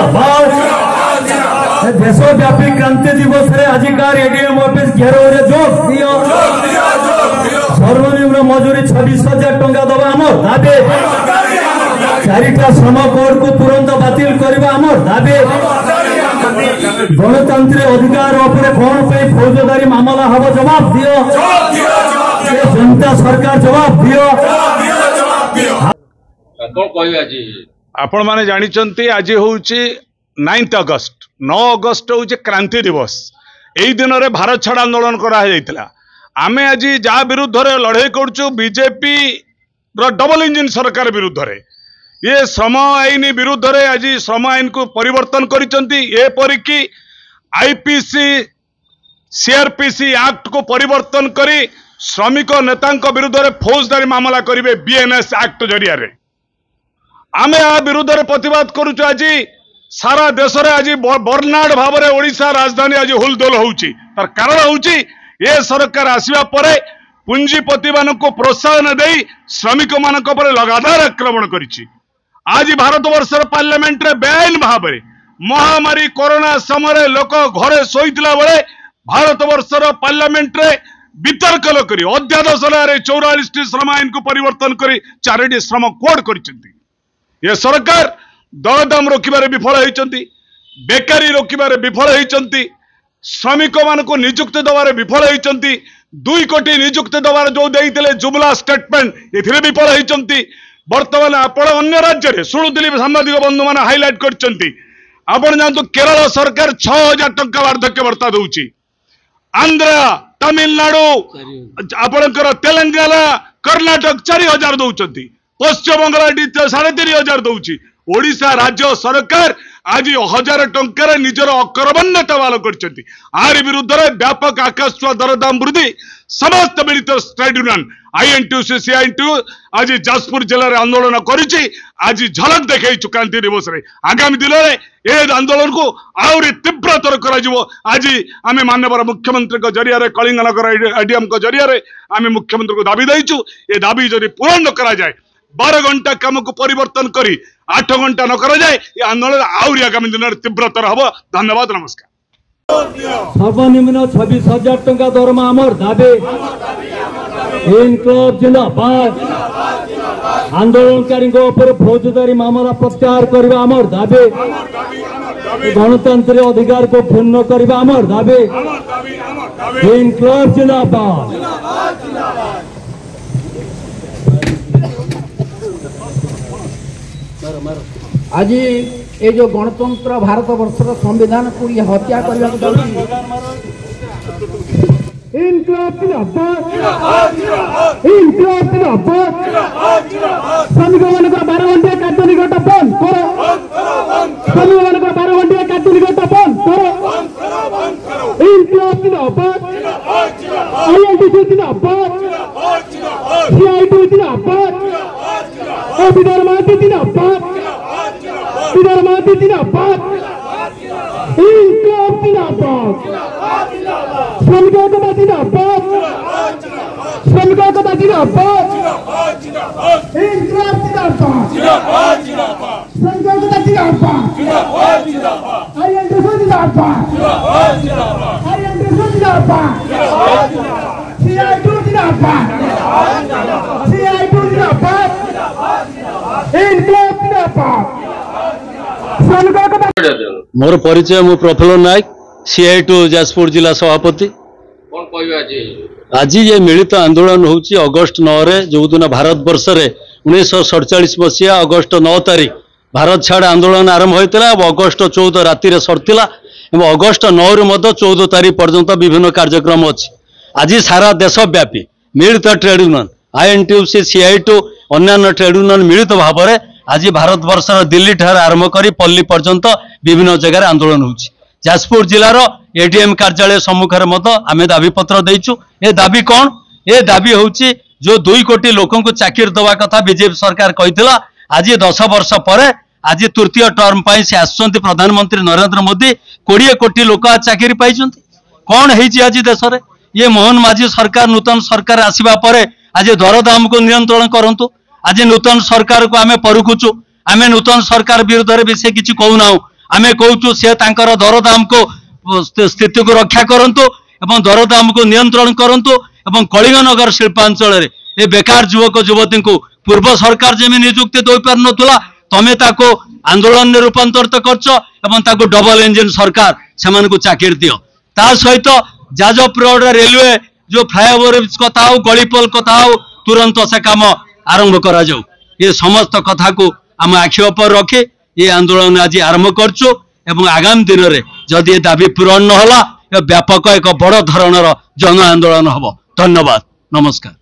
जिंदाबाद। देशव्यापी क्रांति दिवस रे अधिकार एडीएम ऑफिस घेराव रे जोग दियो। सर्वनिम्न मजूरी 26,000 टंका दबा आमर दाबी। चारिटा श्रम कोड को तुरंत बातिल करबा आमर दाबी। गणतंत्र अधिकार उपरे कौन पे फौजदारी मामला हब जवाब दियो। जनता सरकार जवाब दियो। आपण माने जानिचंती आज होउची 9 अगस्त 9 अगस्त होउची क्रांति दिवस। एई दिन रे भारत छाड़ आंदोलन करा जायतिला। आमे आज जा विरुद्ध रे लड़ाई करछु बीजेपी रो डबल इंजिन सरकार विरुद्ध रे। ये श्रम आईन विरुद्ध रे आज श्रम आईन को परिवर्तन करिसंती। ए परिकी आईपीसी सीआरपीसी एक्ट को परिवर्तन करी श्रमिक नेतांक विरुद्ध रे फौजदारी मामला करिवे बीएनएस एक्ट जरिया रे। आमे आ विरुद्ध रे प्रतिवाद करूछु। आज सारा देश रे आज बर्नाड भाव रे ओडिशा राजधानी आज हुलदोल होउची। तार कारण होउची ये सरकार आसीबा परे पूंजीपति मानको प्रोत्साहन देई श्रमिक मानक परे लगातार आक्रमण करिछि। आज भारत वर्षर पार्लियामेंट रे बेआईन भाव रे महामारी कोरोना समय लोक घरे सोईतला बेले भारत वर्षर पार्लियामेंट रे वितर्क करी अध्यादेश 44 श्रम आईन को परिवर्तन करी 4टी श्रम कोड करिसेंती। ये सरकार दरदाम रोकबार विफल होइचंती, बेकारी रोकबार विफल होइचंती, श्रमिक मानक नियुक्ति दबार विफल होइचंती, 2 कोटी नियुक्ति दबार जो देइतले जुमला स्टेटमेंट एथिरे विफल होइचंती। वर्तमान आपण अन्य राज्य रे सुनुदिली सांबादिक बंधु मान हाइलाइट करचंती। आपण जानतो केरल सरकार 6,000 टंका वार्धक्य भत्ता दउची। आंध्र तमिलनाडु आपणकर तेलंगाना कर्नाटक 4,000 दउचंती। पश्चिम बंगाल 3,500 दउची। ओडिशा राज्य सरकार आज 1,000 टंकार निजर अकरमण्यता बाल करछंती। आर विरुद्ध रे व्यापक आकाश छुआ दरदाम वृद्धि समस्त मिलित ट्रेड यूनियन आईएनटीयूसी सीआईटीयू आज जाजपुर जिले में आंदोलन करिछि। आज झलक देखैछु क्रांति दिवस रे। आगामी दिन में ए आंदोलन को आउरी तीव्रतर करा जिवो। आज आमे माननीय मुख्यमंत्री को जरिया रे कलिंगनगर एडीएम को जरिया रे आमे मुख्यमंत्री को दाबी दैछु। ए दाबी जदि पूर्ण करा जाए 12 घंटा काम को परिवर्तन करी 8 घंटा न करा जाए ये आंदोलन आउरी आगामी दिन में तीव्रतर हबो। धन्यवाद नमस्कार। सर्वनिम्न 26,000 टंका दरमा आमर दाबी। इनकलाब जिंदाबाद। आंदोलनकारी फौजदारी मामला प्रत्याहार करबा आमर दाबी। गणतंत्र अधिकार को पूर्ण करबा आमर दाबी। इनकलाब जिंदाबाद। आज ये जो गणतंत्र भारत वर्षर संविधान को ये हत्या करने श्रमिक मान 12 घंटे कार्य निकट बंद करो। श्रमिक मान 12 घंटे कार्य निकट बंद करो। इनकलाब जिंदाबाद। आईएनटीयूसी जिंदाबाद। सीआईटीयू जिंदाबाद। विदर्भ जिंदाबाद। विदर्भ जिंदाबाद। इनकलाब जिंदाबाद। श्रमिकों को जिंदाबाद। श्रमिकों को जिंदाबाद। इनकलाब जिंदाबाद। श्रमिकों को जिंदाबाद। आईएनटीयूसी जिंदाबाद। आईएनटीयूसी जिंदाबाद। सीआईटीयू जिंदाबाद। सीआईटीयू जिंदाबाद। इनकलाब जिंदाबाद। मोर परिचय मु प्रफुल्ल नायक सीआईटीयू जाजपुर जिला सभापति। आज ये मिलित आंदोलन होची अगस्त 9 रे जो दिन भारत वर्ष रे 1947 मसीहा अगस्त 9 तारीख भारत छाड़ आंदोलन आरंभ होता। अगस्त 14 राति सरला। अगस्त 9 रु 14 तारीख पर्यंत विभिन्न कार्यक्रम अच्छी। आज सारा देशव्यापी मिलित ट्रेड यूनियन आईएनटीयूसी सीआईटीयू अन्य ट्रेड यूनियन मिलित भाव में आज भारत वर्षर दिल्ली ठार आरंभ कर पल्ली पर्यंत विभिन्न जगह आंदोलन होची। जाजपुर जिलार एडीएम कार्यालय सम्मुखें आम दाबीपत्र देचु। ए दाबी कौन? ए दाबी होची जो 2 कोटी लोकों को चाकरी दवा कथा बीजेपी सरकार कही। आज 10 वर्ष पर आज तृतीय टर्म पर से आसुंच प्रधानमंत्री नरेंद्र मोदी 20 कोटी लोक आज चाकरी पाई। कौन है आज देश में? ये मोहन माझी सरकार नूतन सरकार आसवा पर आज दरदाम को नियंत्रण करंतु। आज नूतन सरकार को आम परुखुचु। आम नूतन सरकार विरोध में से किसी कहूना। आमे कहूँ से तांकर दरदाम को स्थिति को रक्षा करंतु एवं दरदाम को नियंत्रण करंतु एवं कलिंगनगर शिल्पांचल ए बेकार युवक युवती को पूर्व सरकार जमी नियुक्ति दे पार नथुला तमे ताको आंदोलन में रूपांतरित करछ एवं ताको डबल इंजिन सरकार सेमान को चाकरी दियो ता सहित जाजपुर रोड रेलवे जो फ्लाईओवर कथा हो गलीपोल कथा हो तुरंत से काम आरंभ करा जाऊ ये समस्त कथा को आम आखि उपर रखी ये आंदोलन आज आरंभ करछु एवं आगामी दिन में जदि दाबी पूरण न होला व्यापक एक बड़ धरणर जन आंदोलन हब। धन्यवाद, नमस्कार।